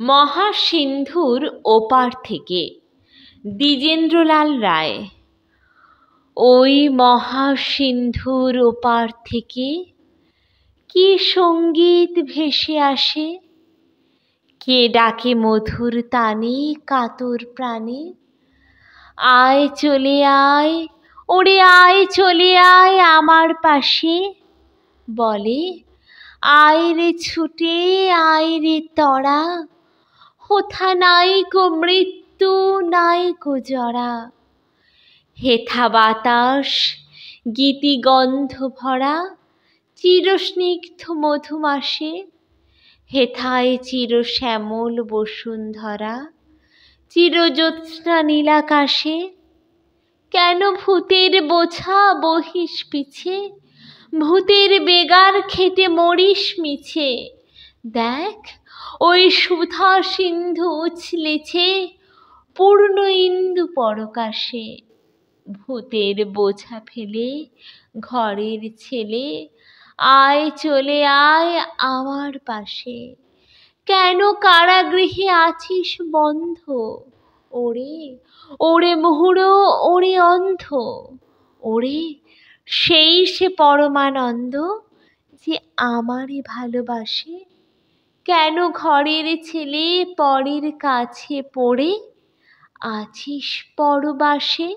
মহাসিন্ধুর ওপার থেকে দ্বিজেন্দ্রলাল রায়। ওই মহাসিন্ধুর ওপার থেকে কি সঙ্গীত ভেসে আসে, কে ডাকে মধুর তানে কাতর প্রাণে। আয় চলে আয়, ওরে আয় চলে আয় আমার পাশে, বলে আয় রে ছুটে আয় রে তরা, হোথা নাই কো মৃত্যু নাই কো জরা। হেথা বাতাস গীতিগন্ধ ভরা, চিরস্নিগ্ধ মধুমাসে। হেথায় চির শ্যামল বসুন্ধরা, চিরজ্যোৎস্না নীলাকাশে। কেন ভূতের বোঝা বহিস পিছে, ভূতের বেগার খেটে মরিস মিছে। দেখ ওই সুধা সিন্ধু উছলেছে পূর্ণ ইন্দু পরকাশে। ভূতের বোঝা ফেলে ঘরের ছেলে, আয় চলে আয় আমার পাশে। কেন কারাগৃহে আছিস বন্ধ, ওরে ওরে মুহুরো ওরে অন্ধ। ওরে সেই সে পরমানন্দ যে আমারে ভালোবাসে। কেন ঘরের ছেলে পরের কাছে পড়ে আছিস পরবাসে।